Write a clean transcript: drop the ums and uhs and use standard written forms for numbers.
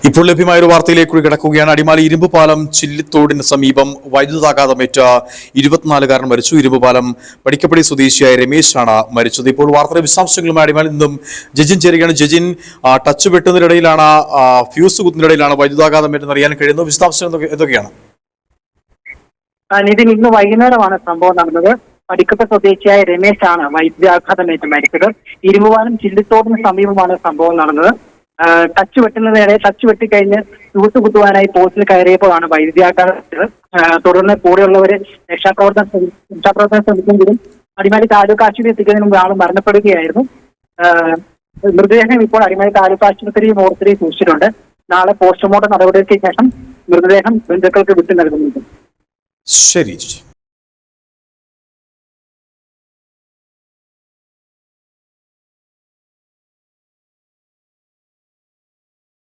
ഇപ്പോൾ ലഭ്യമായ ഒരു വാർത്തയിലേക്ക് കൂടി കിടക്കുകയാണ്. അടിമാലി ഇരുമ്പുപാലം ചില്ലിത്തോടിന് സമീപം വൈദ്യുതാഘാതമേറ്റ 24-കാരൻ മരിച്ചു. ഇരുമ്പുപാലം പടിക്കപ്പടി സ്വദേശിയായ രമേശാണ് മരിച്ചത്. ഇപ്പോൾ വാർത്തയുടെ വിശദാംശങ്ങളുമായി അടിമാലിൽ നിന്നും ജജിൻ ചേരുകയാണ്. ജജിൻ, ടച്ച് വെട്ടുന്നതിനിടയിലാണ്, ഫ്യൂസ് കുത്തുന്നതിനിടയിലാണ് വൈദ്യുതാഘാതമേറ്റെന്ന് അറിയാൻ കഴിയുന്നു. വിശദാംശങ്ങൾ എന്തൊക്കെയാണ്? നിതിൻ, ഇന്ന് വൈകുന്നേരമാണ് സംഭവം നടന്നത്. പടിക്കപ്പ സ്വദേശിയായ രമേശാണ് വൈദ്യുതാഘാതമേറ്റ് മരിച്ചത്. ഇരുമ്പുപാലം ചില്ലിത്തോടിന് സമീപമാണ് സംഭവം നടന്നത്. ടച്ച് വെട്ടിക്കഴിഞ്ഞ് ഫ്യൂസ് കുത്തുവാനായി പോസ്റ്റിൽ കയറിയപ്പോഴാണ് വൈദ്യുതാഘാതം. തുടർന്ന് കൂടെയുള്ളവര് രക്ഷാപ്രവർത്തനം ശ്രമിച്ചെങ്കിലും അടിമാലി താലൂക്ക് ആശുപത്രി എത്തിക്കുന്നതിന് മുമ്പ് ആൾ മരണപ്പെടുകയായിരുന്നു. മൃതദേഹം ഇപ്പോൾ അടിമാലി താലൂക്ക് ആശുപത്രി മോർച്ചറിയിൽ സൂക്ഷിച്ചിട്ടുണ്ട്. നാളെ പോസ്റ്റ്മോർട്ടം നടപടിക്ക് ശേഷം മൃതദേഹം ബന്ധുക്കൾക്ക് വിട്ടു നൽകുന്നുണ്ട്. ശരി.